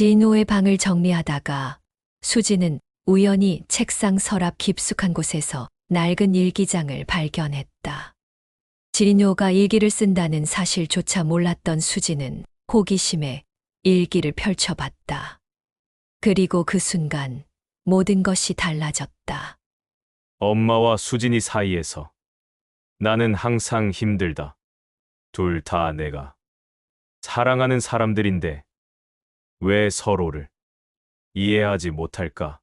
진호의 방을 정리하다가 수지는 우연히 책상 서랍 깊숙한 곳에서 낡은 일기장을 발견했다. 진호가 일기를 쓴다는 사실조차 몰랐던 수지는 호기심에 일기를 펼쳐봤다. 그리고 그 순간 모든 것이 달라졌다. 엄마와 수진이 사이에서 나는 항상 힘들다. 둘 다 내가 사랑하는 사람들인데 왜 서로를 이해하지 못할까?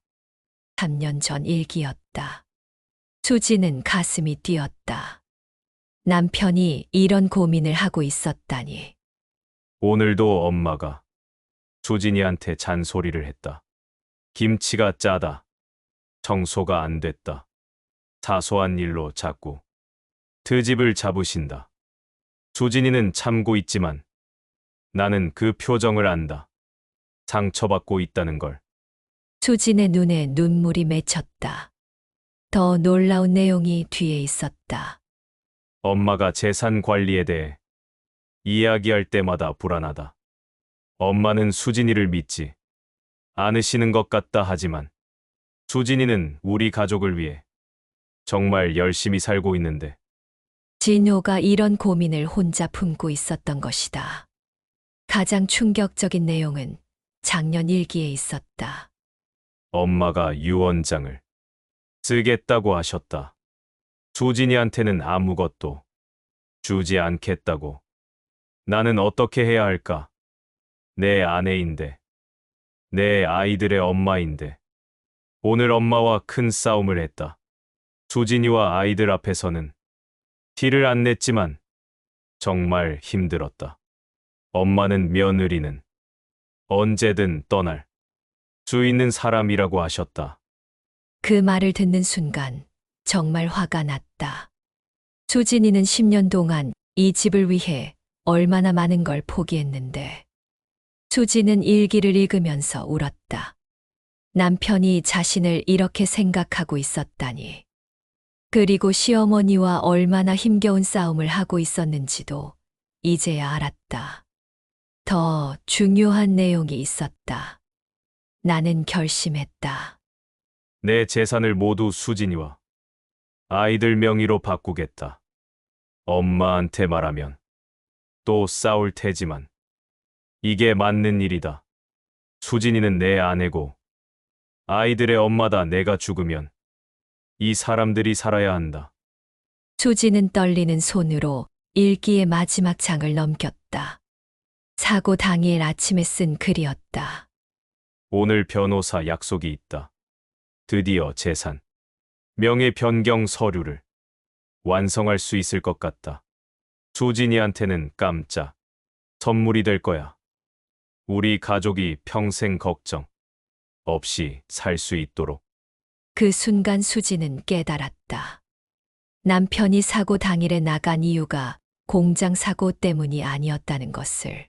3년 전 일기였다. 수지는 가슴이 뛰었다. 남편이 이런 고민을 하고 있었다니. 오늘도 엄마가 수진이한테 잔소리를 했다. 김치가 짜다. 청소가 안 됐다. 사소한 일로 자꾸 트집을 잡으신다. 수진이는 참고 있지만 나는 그 표정을 안다. 상처받고 있다는 걸. 수진의 눈에 눈물이 맺혔다. 더 놀라운 내용이 뒤에 있었다. 엄마가 재산 관리에 대해 이야기할 때마다 불안하다. 엄마는 수진이를 믿지 않으시는 것 같다 하지만 수진이는 우리 가족을 위해 정말 열심히 살고 있는데 진호가 이런 고민을 혼자 품고 있었던 것이다. 가장 충격적인 내용은 작년 일기에 있었다. 엄마가 유언장을 쓰겠다고 하셨다. 수진이한테는 아무것도 주지 않겠다고. 나는 어떻게 해야 할까? 내 아내인데, 내 아이들의 엄마인데. 오늘 엄마와 큰 싸움을 했다. 수진이와 아이들 앞에서는 티를 안 냈지만 정말 힘들었다. 엄마는 며느리는 언제든 떠날 수 있는 사람이라고 하셨다. 그 말을 듣는 순간 정말 화가 났다. 수진이는 10년 동안 이 집을 위해 얼마나 많은 걸 포기했는데. 수지는 일기를 읽으면서 울었다. 남편이 자신을 이렇게 생각하고 있었다니. 그리고 시어머니와 얼마나 힘겨운 싸움을 하고 있었는지도 이제야 알았다. 더 중요한 내용이 있었다. 나는 결심했다. 내 재산을 모두 수진이와 아이들 명의로 바꾸겠다. 엄마한테 말하면 또 싸울 테지만 이게 맞는 일이다. 수진이는 내 아내고 아이들의 엄마다. 내가 죽으면 이 사람들이 살아야 한다. 수지는 떨리는 손으로 일기의 마지막 장을 넘겼다. 사고 당일 아침에 쓴 글이었다. 오늘 변호사 약속이 있다. 드디어 재산, 명예 변경 서류를 완성할 수 있을 것 같다. 수진이한테는 깜짝 선물이 될 거야. 우리 가족이 평생 걱정 없이 살 수 있도록. 그 순간 수지는 깨달았다. 남편이 사고 당일에 나간 이유가 공장 사고 때문이 아니었다는 것을.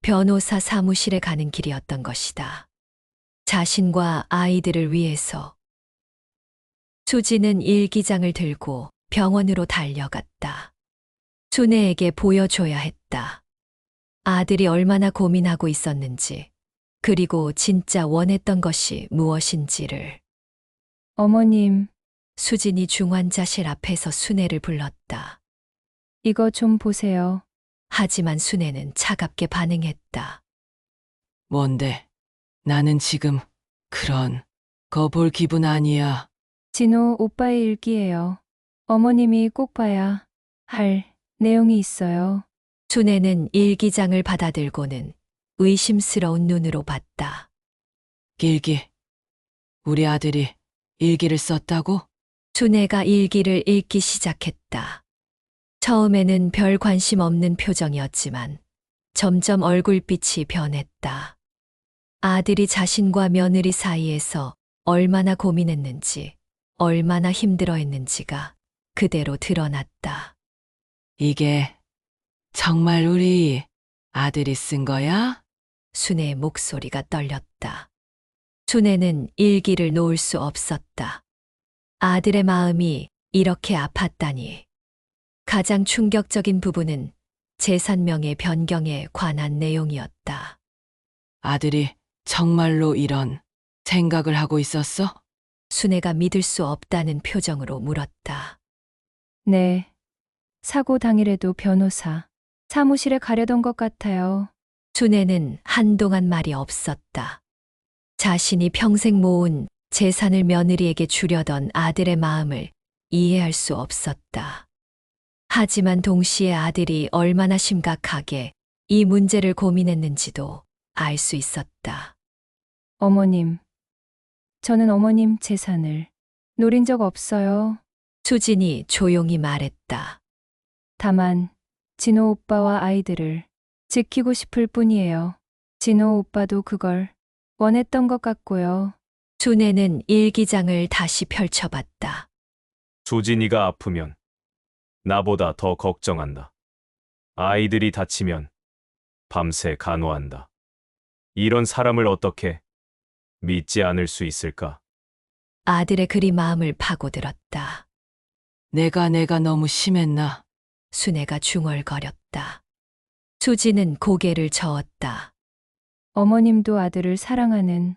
변호사 사무실에 가는 길이었던 것이다. 자신과 아이들을 위해서. 수지는 일기장을 들고 병원으로 달려갔다. 순애에게 보여줘야 했다. 아들이 얼마나 고민하고 있었는지, 그리고 진짜 원했던 것이 무엇인지를. 어머님, 수진이 중환자실 앞에서 순애를 불렀다. 이거 좀 보세요. 하지만 순애는 차갑게 반응했다. 뭔데? 나는 지금 그런 거 볼 기분 아니야. 진호 오빠의 일기예요. 어머님이 꼭 봐야 할 내용이 있어요. 순애는 일기장을 받아들고는 의심스러운 눈으로 봤다. 일기. 우리 아들이 일기를 썼다고? 순애가 일기를 읽기 시작했다. 처음에는 별 관심 없는 표정이었지만 점점 얼굴빛이 변했다. 아들이 자신과 며느리 사이에서 얼마나 고민했는지, 얼마나 힘들어했는지가 그대로 드러났다. 이게 정말 우리 아들이 쓴 거야? 순애의 목소리가 떨렸다. 순애는 일기를 놓을 수 없었다. 아들의 마음이 이렇게 아팠다니. 가장 충격적인 부분은 재산명의 변경에 관한 내용이었다. 아들이 정말로 이런 생각을 하고 있었어? 순애가 믿을 수 없다는 표정으로 물었다. 네. 사고 당일에도 변호사 사무실에 가려던 것 같아요. 순애는 한동안 말이 없었다. 자신이 평생 모은 재산을 며느리에게 주려던 아들의 마음을 이해할 수 없었다. 하지만 동시에 아들이 얼마나 심각하게 이 문제를 고민했는지도 알 수 있었다. 어머님, 저는 어머님 재산을 노린 적 없어요. 수진이 조용히 말했다. 다만 진호 오빠와 아이들을 지키고 싶을 뿐이에요. 진호 오빠도 그걸 원했던 것 같고요. 순애는 일기장을 다시 펼쳐봤다. 수진이가 아프면 나보다 더 걱정한다. 아이들이 다치면 밤새 간호한다. 이런 사람을 어떻게 믿지 않을 수 있을까? 아들의 그리 마음을 파고들었다. 내가 너무 심했나? 순애가 중얼거렸다. 수지는 고개를 저었다. 어머님도 아들을 사랑하는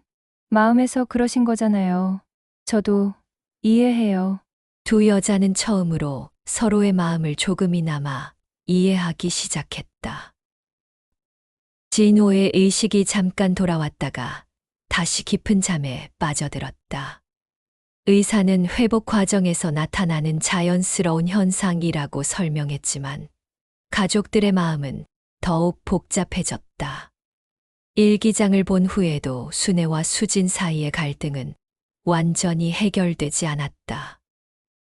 마음에서 그러신 거잖아요. 저도 이해해요. 두 여자는 처음으로 서로의 마음을 조금이나마 이해하기 시작했다. 진호의 의식이 잠깐 돌아왔다가 다시 깊은 잠에 빠져들었다. 의사는 회복 과정에서 나타나는 자연스러운 현상이라고 설명했지만 가족들의 마음은 더욱 복잡해졌다. 일기장을 본 후에도 순애와 수진 사이의 갈등은 완전히 해결되지 않았다.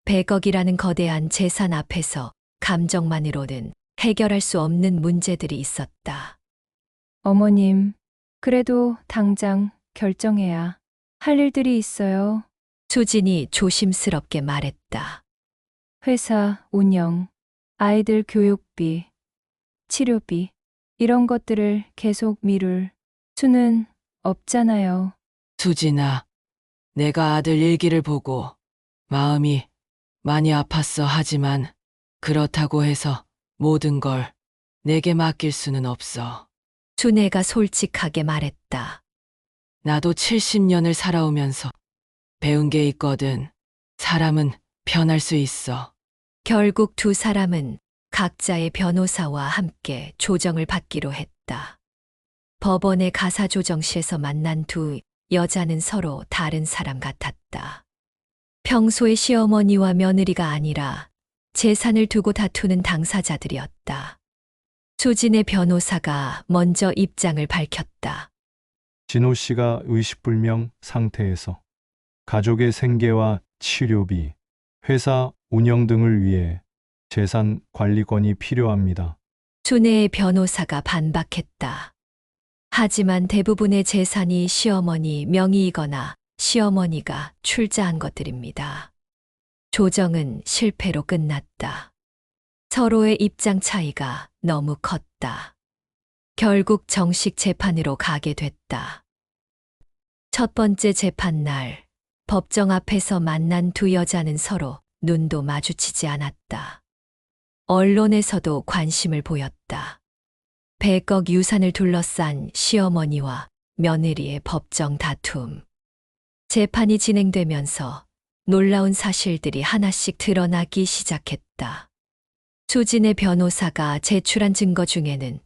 100억이라는 거대한 재산 앞에서 감정만으로는 해결할 수 없는 문제들이 있었다. 어머님, 그래도 당장 결정해야 할 일들이 있어요. 수진이 조심스럽게 말했다. 회사 운영, 아이들 교육비, 치료비, 이런 것들을 계속 미룰 수는 없잖아요. 수진아, 내가 아들 일기를 보고 마음이 많이 아팠어. 하지만 그렇다고 해서 모든 걸 내게 맡길 수는 없어. 순애가 솔직하게 말했다. 나도 70년을 살아오면서 배운 게 있거든. 사람은 변할 수 있어. 결국 두 사람은 각자의 변호사와 함께 조정을 받기로 했다. 법원의 가사조정실에서 만난 두 여자는 서로 다른 사람 같았다. 평소의 시어머니와 며느리가 아니라 재산을 두고 다투는 당사자들이었다. 수진의 변호사가 먼저 입장을 밝혔다. 진호 씨가 의식불명 상태에서 가족의 생계와 치료비, 회사 운영 등을 위해 재산 관리권이 필요합니다. 순애의 변호사가 반박했다. 하지만 대부분의 재산이 시어머니 명의이거나 시어머니가 출자한 것들입니다. 조정은 실패로 끝났다. 서로의 입장 차이가 너무 컸다. 결국 정식 재판으로 가게 됐다. 첫 번째 재판 날, 법정 앞에서 만난 두 여자는 서로 눈도 마주치지 않았다. 언론에서도 관심을 보였다. 100억 유산을 둘러싼 시어머니와 며느리의 법정 다툼. 재판이 진행되면서 놀라운 사실들이 하나씩 드러나기 시작했다. 수진의 변호사가 제출한 증거 중에는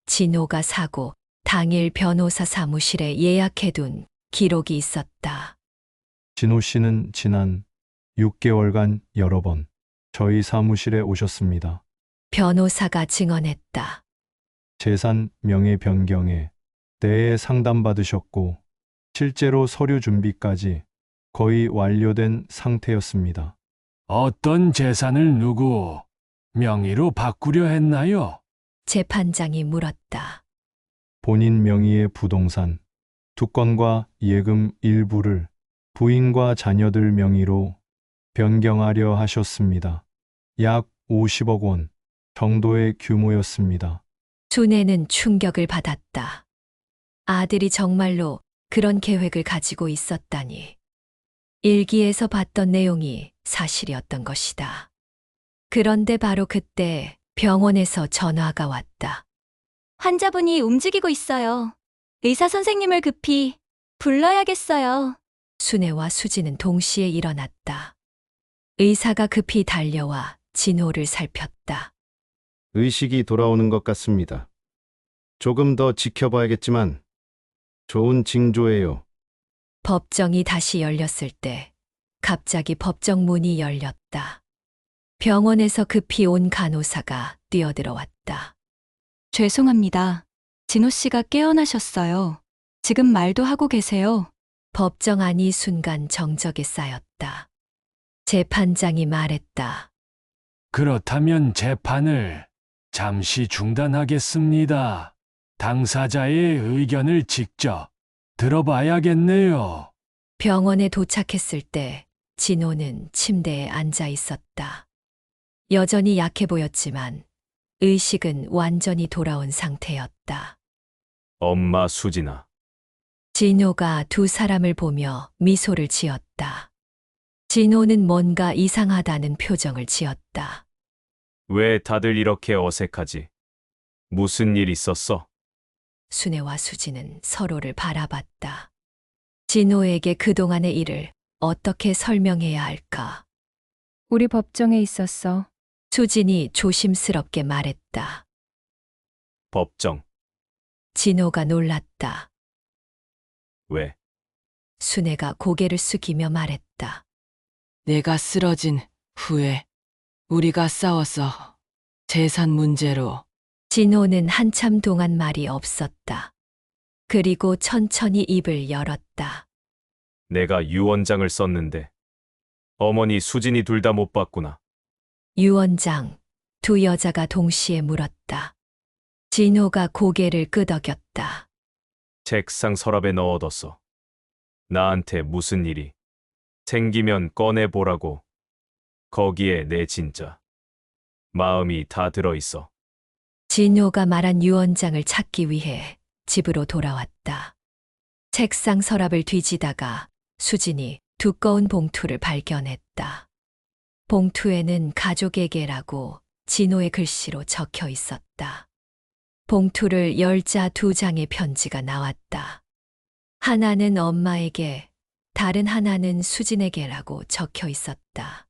진호가 사고 당일 변호사 사무실에 예약해둔 기록이 있었다. 진호 씨는 지난 6개월간 여러 번 저희 사무실에 오셨습니다. 변호사가 증언했다. 재산 명의 변경에 대해 상담받으셨고 실제로 서류 준비까지 거의 완료된 상태였습니다. 어떤 재산을 누구 명의로 바꾸려 했나요? 재판장이 물었다. 본인 명의의 부동산 2건과 예금 일부를 부인과 자녀들 명의로 변경하려 하셨습니다. 약 50억 원 정도의 규모였습니다. 순애는 충격을 받았다. 아들이 정말로 그런 계획을 가지고 있었다니. 일기에서 봤던 내용이 사실이었던 것이다. 그런데 바로 그때 병원에서 전화가 왔다. 환자분이 움직이고 있어요. 의사 선생님을 급히 불러야겠어요. 순애와 수지는 동시에 일어났다. 의사가 급히 달려와 진호를 살폈다. 의식이 돌아오는 것 같습니다. 조금 더 지켜봐야겠지만 좋은 징조예요. 법정이 다시 열렸을 때 갑자기 법정 문이 열렸다. 병원에서 급히 온 간호사가 뛰어들어왔다. 죄송합니다. 진호 씨가 깨어나셨어요. 지금 말도 하고 계세요. 법정 안이 순간 정적에 쌓였다. 재판장이 말했다. 그렇다면 재판을 잠시 중단하겠습니다. 당사자의 의견을 직접 들어봐야겠네요. 병원에 도착했을 때 진호는 침대에 앉아 있었다. 여전히 약해 보였지만 의식은 완전히 돌아온 상태였다. 엄마 수진아. 진호가 두 사람을 보며 미소를 지었다. 진호는 뭔가 이상하다는 표정을 지었다. 왜 다들 이렇게 어색하지? 무슨 일 있었어? 순애와 수지는 서로를 바라봤다. 진호에게 그동안의 일을 어떻게 설명해야 할까? 우리 법정에 있었어. 수진이 조심스럽게 말했다. 법정. 진호가 놀랐다. 왜? 순애가 고개를 숙이며 말했다. 내가 쓰러진 후에 우리가 싸워서 재산 문제로 진호는 한참 동안 말이 없었다. 그리고 천천히 입을 열었다. 내가 유언장을 썼는데 어머니 수진이 둘 다 못 봤구나. 유언장, 두 여자가 동시에 물었다. 진호가 고개를 끄덕였다. 책상 서랍에 넣어뒀어. 나한테 무슨 일이 생기면 꺼내보라고. 거기에 내 진짜 마음이 다 들어있어. 진호가 말한 유언장을 찾기 위해 집으로 돌아왔다. 책상 서랍을 뒤지다가 수진이 두꺼운 봉투를 발견했다. 봉투에는 가족에게라고 진호의 글씨로 적혀 있었다. 봉투를 열자 두 장의 편지가 나왔다. 하나는 엄마에게, 다른 하나는 수진에게라고 적혀 있었다.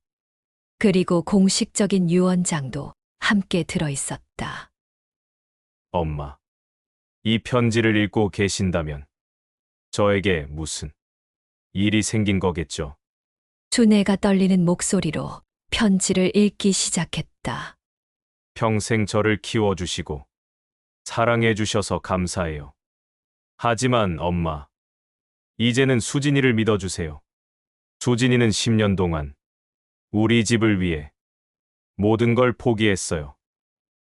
그리고 공식적인 유언장도 함께 들어 있었다. 엄마, 이 편지를 읽고 계신다면 저에게 무슨 일이 생긴 거겠죠? 순애가 떨리는 목소리로 편지를 읽기 시작했다. 평생 저를 키워주시고 사랑해주셔서 감사해요. 하지만 엄마, 이제는 수진이를 믿어주세요. 수진이는 10년 동안 우리 집을 위해 모든 걸 포기했어요.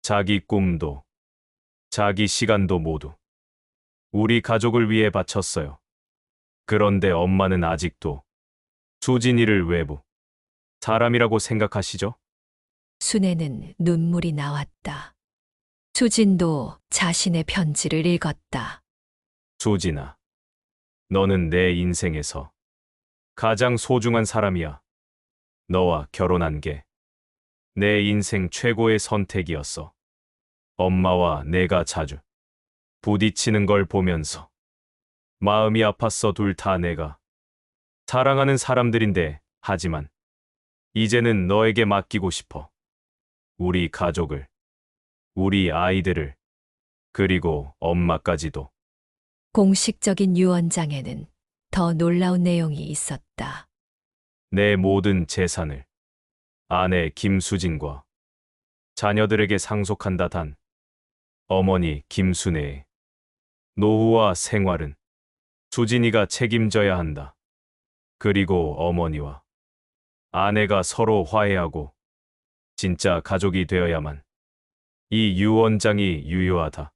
자기 꿈도, 자기 시간도 모두 우리 가족을 위해 바쳤어요. 그런데 엄마는 아직도 수진이를 외부 사람이라고 생각하시죠? 순애는 눈물이 나왔다. 수진도 자신의 편지를 읽었다. 수진아, 너는 내 인생에서 가장 소중한 사람이야. 너와 결혼한 게 내 인생 최고의 선택이었어. 엄마와 내가 자주 부딪히는 걸 보면서 마음이 아팠어. 둘 다 내가 사랑하는 사람들인데, 하지만 이제는 너에게 맡기고 싶어. 우리 가족을, 우리 아이들을, 그리고 엄마까지도. 공식적인 유언장에는 더 놀라운 내용이 있었다. 내 모든 재산을 아내 김수진과 자녀들에게 상속한다. 단 어머니 김순애의 노후와 생활은 수진이가 책임져야 한다. 그리고 어머니와 아내가 서로 화해하고 진짜 가족이 되어야만 이 유언장이 유효하다.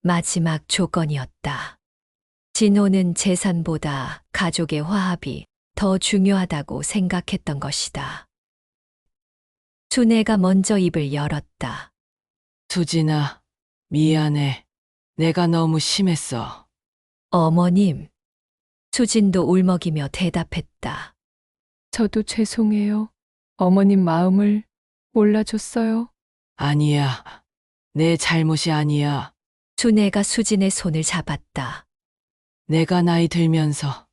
마지막 조건이었다. 진호는 재산보다 가족의 화합이 더 중요하다고 생각했던 것이다. 순애가 먼저 입을 열었다. 수진아, 미안해. 내가 너무 심했어. 어머님. 수진도 울먹이며 대답했다. 저도 죄송해요. 어머님 마음을 몰라줬어요. 아니야. 내 잘못이 아니야. 준혜가 수진의 손을 잡았다. 내가 나이 들면서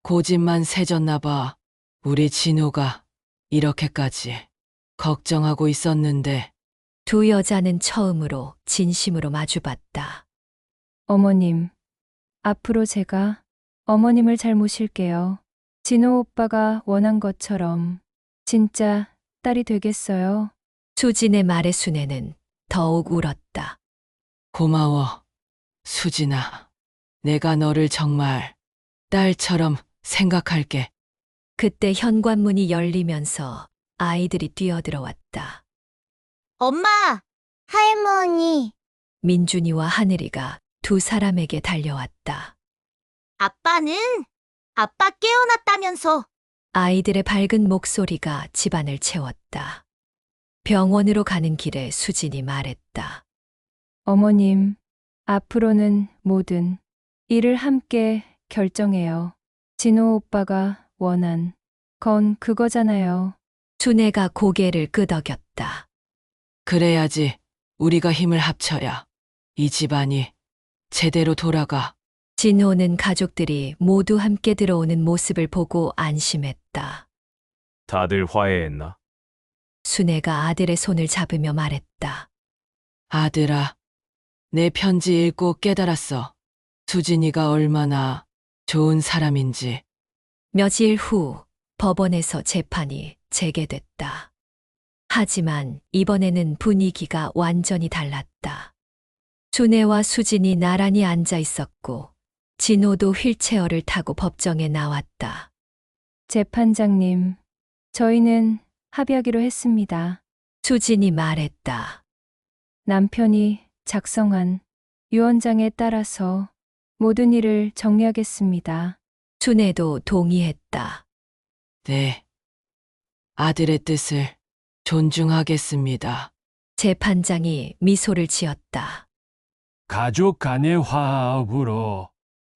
고집만 세졌나 봐. 우리 진호가 이렇게까지 걱정하고 있었는데 두 여자는 처음으로 진심으로 마주봤다. 어머님, 앞으로 제가 어머님을 잘 모실게요. 진호 오빠가 원한 것처럼 진짜 딸이 되겠어요. 수진의 말에 순애는 더욱 울었다. 고마워, 수진아. 내가 너를 정말 딸처럼 생각할게. 그때 현관문이 열리면서 아이들이 뛰어들어왔다. 엄마, 할머니, 민준이와 하늘이가 두 사람에게 달려왔다. 아빠는 아빠 깨어났다면서. 아이들의 밝은 목소리가 집안을 채웠다. 병원으로 가는 길에 수진이 말했다. 어머님, 앞으로는 모든 일을 함께 결정해요. 진호 오빠가 원한 건 그거잖아요. 준혜가 고개를 끄덕였다. 그래야지 우리가 힘을 합쳐야 이 집안이 제대로 돌아가. 진호는 가족들이 모두 함께 들어오는 모습을 보고 안심했다. 다들 화해했나? 순애가 아들의 손을 잡으며 말했다. 아들아, 내 편지 읽고 깨달았어. 수진이가 얼마나 좋은 사람인지. 며칠 후 법원에서 재판이 재개됐다. 하지만 이번에는 분위기가 완전히 달랐다. 준혜와 수진이 나란히 앉아 있었고 진호도 휠체어를 타고 법정에 나왔다. 재판장님, 저희는 합의하기로 했습니다. 수진이 말했다. 남편이 작성한 유언장에 따라서 모든 일을 정리하겠습니다. 준혜도 동의했다. 네. 아들의 뜻을 존중하겠습니다. 재판장이 미소를 지었다. 가족 간의 화합으로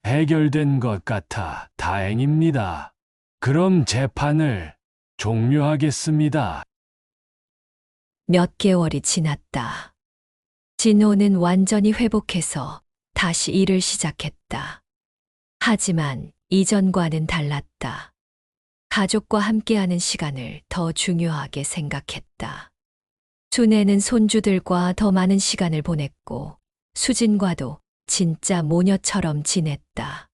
해결된 것 같아 다행입니다. 그럼 재판을 종료하겠습니다. 몇 개월이 지났다. 진호는 완전히 회복해서 다시 일을 시작했다. 하지만 이전과는 달랐다. 가족과 함께하는 시간을 더 중요하게 생각했다. 준혜는 손주들과 더 많은 시간을 보냈고 수진과도 진짜 모녀처럼 지냈다.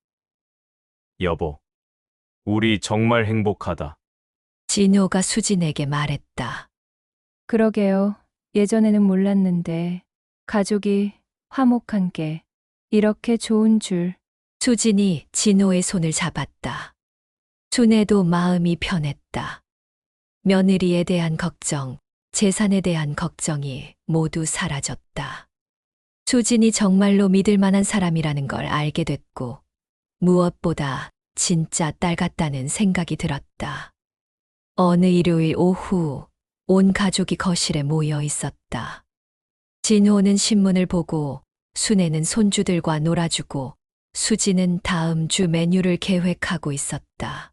여보, 우리 정말 행복하다. 진호가 수진에게 말했다. 그러게요. 예전에는 몰랐는데 가족이 화목한 게 이렇게 좋은 줄. 수진이 진호의 손을 잡았다. 준혜도 마음이 편했다. 며느리에 대한 걱정, 재산에 대한 걱정이 모두 사라졌다. 수진이 정말로 믿을 만한 사람이라는 걸 알게 됐고 무엇보다 진짜 딸 같다는 생각이 들었다. 어느 일요일 오후 온 가족이 거실에 모여 있었다. 진호는 신문을 보고 순애는 손주들과 놀아주고 수지는 다음 주 메뉴를 계획하고 있었다.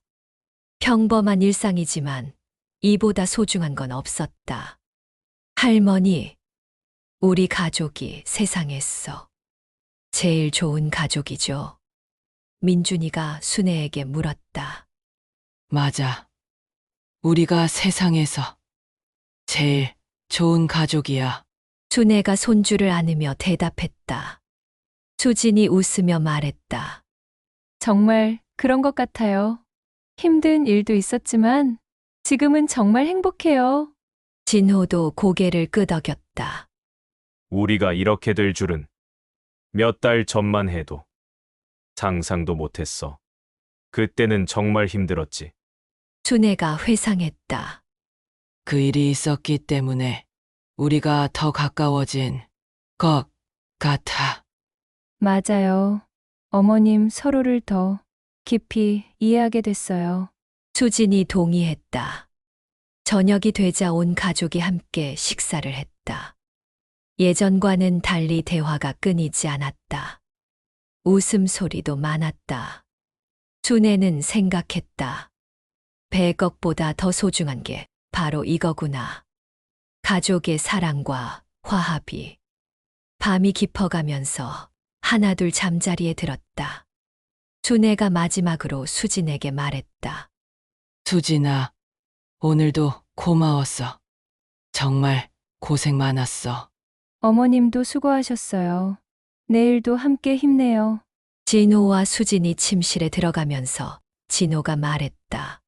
평범한 일상이지만 이보다 소중한 건 없었다. 할머니, 우리 가족이 세상에서 제일 좋은 가족이죠. 민준이가 순애에게 물었다. 맞아. 우리가 세상에서 제일 좋은 가족이야. 순애가 손주를 안으며 대답했다. 수진이 웃으며 말했다. 정말 그런 것 같아요. 힘든 일도 있었지만 지금은 정말 행복해요. 진호도 고개를 끄덕였다. 우리가 이렇게 될 줄은 몇 달 전만 해도 상상도 못했어. 그때는 정말 힘들었지. 순애가 회상했다. 그 일이 있었기 때문에 우리가 더 가까워진 것 같아. 맞아요. 어머님 서로를 더 깊이 이해하게 됐어요. 수진이 동의했다. 저녁이 되자 온 가족이 함께 식사를 했다. 예전과는 달리 대화가 끊이지 않았다. 웃음소리도 많았다. 순애는 생각했다. 100억보다 더 소중한 게 바로 이거구나. 가족의 사랑과 화합이 밤이 깊어가면서 하나둘 잠자리에 들었다. 순애가 마지막으로 수진에게 말했다. 수진아, 오늘도 고마웠어. 정말 고생 많았어. 어머님도 수고하셨어요. 내일도 함께 힘내요. 진호와 수진이 침실에 들어가면서 진호가 말했다.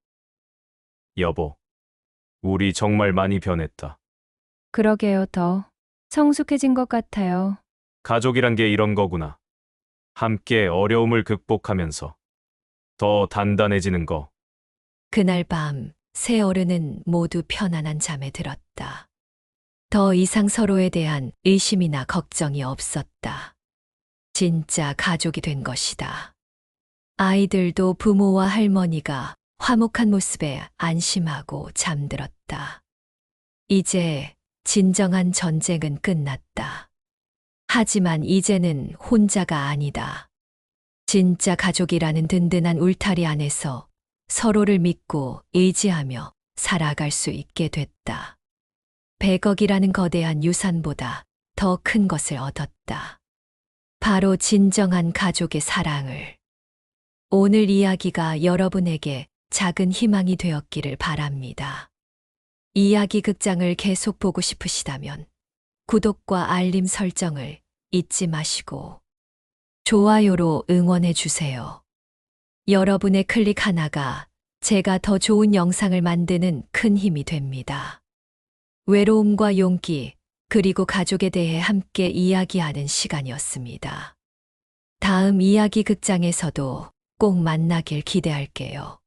여보, 우리 정말 많이 변했다. 그러게요, 더 성숙해진 것 같아요. 가족이란 게 이런 거구나. 함께 어려움을 극복하면서 더 단단해지는 거. 그날 밤 세 어른은 모두 편안한 잠에 들었다. 더 이상 서로에 대한 의심이나 걱정이 없었다. 진짜 가족이 된 것이다. 아이들도 부모와 할머니가 화목한 모습에 안심하고 잠들었다. 이제 진정한 전쟁은 끝났다. 하지만 이제는 혼자가 아니다. 진짜 가족이라는 든든한 울타리 안에서 서로를 믿고 의지하며 살아갈 수 있게 됐다. 100억이라는 거대한 유산보다 더 큰 것을 얻었다. 바로 진정한 가족의 사랑을. 오늘 이야기가 여러분에게 작은 희망이 되었기를 바랍니다. 이야기 극장을 계속 보고 싶으시다면 구독과 알림 설정을 잊지 마시고 좋아요로 응원해 주세요. 여러분의 클릭 하나가 제가 더 좋은 영상을 만드는 큰 힘이 됩니다. 외로움과 용기, 그리고 가족에 대해 함께 이야기하는 시간이었습니다. 다음 이야기 극장에서도 꼭 만나길 기대할게요.